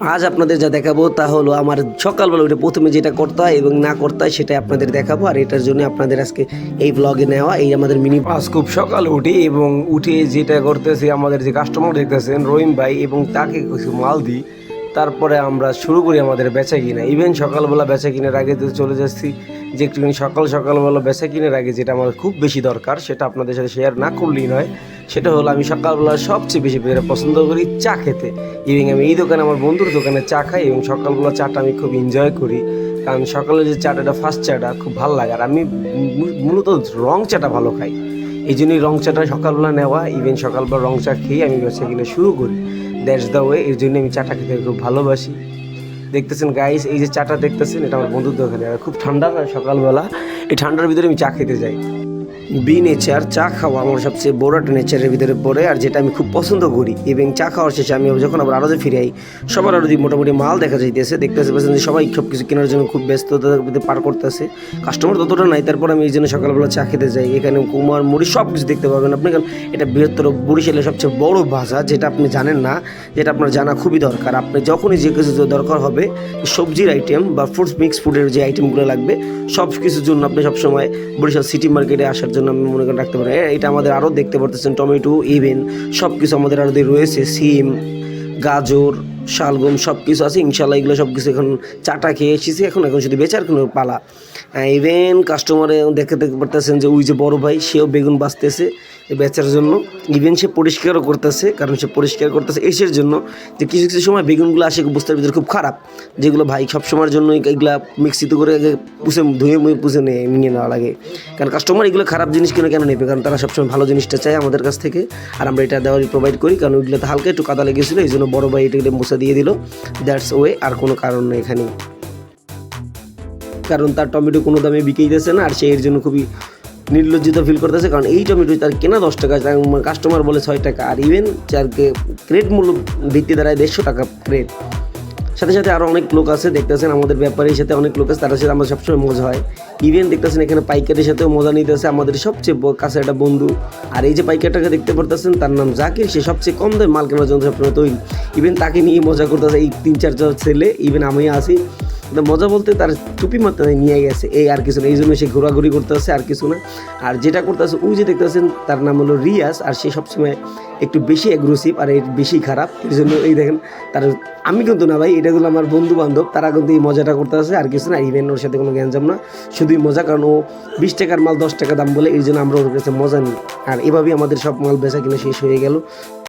আজ আপনাদের যা দেখাবো তা হলো আমার সকালবেলা উঠে প্রথমে যেটা করতে হয় এবং না করতে হয় সেটাই আপনাদের দেখাবো। আর এটার জন্য আপনাদের আজকে এই ব্লগে নেওয়া, এই আমাদের মিনি আজ খুব সকালে উঠি এবং উঠে যেটা করতেছি, আমাদের যে কাস্টমার দেখতেছেন রহিম ভাই, এবং তাকে কিছু মাল দিই। তারপরে আমরা শুরু করি আমাদের বেচা কিনা। ইভেন সকালবেলা বেচা কিনার আগে তো চলে যাচ্ছি যে একটুখানি সকালবেলা বেচা কিনার আগে যেটা আমার খুব বেশি দরকার, সেটা আপনাদের সাথে শেয়ার না করলেই নয়। সেটা হলো আমি সকালবেলা সবচেয়ে বেশি পছন্দ করি চা খেতে। এবং আমি এই দোকানে, আমার বন্ধুর দোকানে চা খাই এবং সকালবেলা চাটা আমি খুব এনজয় করি। কারণ সকালে যে চাটা, ফার্স্ট চাটা খুব ভালো লাগে। আর আমি মূলত রং চাটা ভালো খাই, এই জন্যই রং চাটা সকালবেলা নেওয়া। ইভেন সকালবেলা রং চা খেয়ে আমি বেচা কিনা শুরু করি। That's the way. এর জন্য আমি চাটা খেতে খুব ভালোবাসি। দেখতেছেন গাইস, এই যে চাটা দেখতেছেন, এটা আমার বন্ধুর দোকানে। আর খুব ঠান্ডা সকালবেলা, এই ঠান্ডার ভিতরে আমি চা খেতে যাই। বি নেচার চা খাওয়া আমার সবচেয়ে বড় একটা নেচারের ভিতরে পড়ে, আর যেটা আমি খুব পছন্দ করি। এবং চা খাওয়ার শেষে আমি যখন আবার আরও ফিরে আই, সবার আরও মোটামুটি মাল দেখা যাইতেছে, দেখতেছে পাচ্ছেন যে সবাই সব কিছু কেনার জন্য খুব ব্যস্ততার ভিতরে পার করতেছে। কাস্টমার ততটা নাই, তারপর আমি এই জন্য সকালবেলা চা খেতে যাই। এখানে কুমার মুড়ি সব কিছু দেখতে পাবেন আপনি, কারণ এটা বৃহত্তর বরিশালের সবচেয়ে বড় বাজার, যেটা আপনি জানেন না, যেটা আপনার জানা খুবই দরকার। আপনি যখনই যে কিছু দরকার হবে, সবজির আইটেম বা ফ্রুটস মিক্স ফুডের যে আইটেমগুলো লাগবে, সব কিছুর জন্য আপনি সবসময় বরিশাল সিটি মার্কেটে আসার জন্য আমি মনে করেন রাখতে পারেন। এটা আমাদের আরও দেখতে পারতেছেন টমেটো, ইভেন সব কিছু আমাদের আরও রয়েছে, সিম, গাজর, শালগম সব কিছু আছে ইনশাল্লাহ। এগুলো সব কিছু এখন চাটা খেয়ে এসেছি, এখন শুধু বেচার কোনো পালা। ইভেন কাস্টমারে দেখতে পারতেছেন যে ওই যে বড় ভাই, সেও বেগুন বাঁচতেছে বেচার জন্য। ইভেন সে পরিষ্কারও করতেছে, কারণ সে পরিষ্কার করতেছে এসের জন্য যে কিছু কিছু সময় বেগুনগুলো আসে বস্তার ভিতরে খুব খারাপ, যেগুলো ভাই সবসময়ের জন্য এগুলা মিক্সিতে করে ধুয়ে পুষে নিয়ে নেওয়া লাগে। কারণ কাস্টমার এগুলো খারাপ জিনিস কেন নেবে, কারণ তারা সবসময় ভালো জিনিসটা চায় আমাদের কাছ থেকে। আর আমরা এটা দেওয়ারই প্রোভাইড করি, কারণ ওইগুলোতে হালকা একটু কাদা লেগেছিলো, এই জন্য বড় ভাই এটা মুছে দিয়ে দিল। দ্যাটস ওয়ে, আর কোনো কারণ নেই এখানে, কারণ তার টমেটো কোনো দামে বিকেই দিতেছে না, আর সে এর জন্য খুবই নির্লজ্জিত ফিল করতেছে। কারণ এই টমেটো তার কেনা 10 টাকা, কাস্টমার বলে 6 টাকা, আর ইভেন যারকে ক্রেট মূল্য ভিত্তি দাঁড়ায় 150 টাকা ক্রেট। সাথে সাথে আরও অনেক লোক আছে, দেখতেছেন আমাদের ব্যাপারীর সাথে অনেক লোক আছে, তাদের সাথে আমাদের সবসময় মজা হয়। ইভেন দেখতেছেন এখানে পাইকারের সাথেও মজা নিতেছে আমাদের সবচেয়ে কাছে একটা বন্ধু। আর এই যে পাইকারটাকে দেখতে পারতেছেন, তার নাম জাকির, সে সবচেয়ে কম দামে মাল কেনার জন্য সবসময় তৈরি। ইভেন তাকে নিয়ে মজা করতেছে এই 3-4 ছেলে, ইভেন আমি আসি। মজা বলতে তার টুপি মাথায় নিয়ে গেছে, এই আর কিছু না, এই জন্য সে ঘোরাঘুরি করতেছে, আর কিছু না। আর যেটা করতেছে ওই যে দেখতেছেন, তার নাম হলো রিয়াজ, আর সে সবসময় একটু বেশি অ্যাগ্রেসিভ আর বেশি খারাপ। এই জন্য এই দেখেন তার, আমি কিন্তু না ভাই, এটাগুলো আমার বন্ধু বান্ধব, তারা কিন্তু এই মজাটা করতেছে, আর কিছু না। ইভেন ওর সাথে কোনো গ্যাঞ্জাম না, শুধুই মজা, কারণ ও 20 টাকার মাল 10 টাকা দাম বলে, এই জন্য আমরা ওর কাছে মজা নিই। আর এভাবেই আমাদের সব মাল বেচা কিনা শেষ হয়ে গেল।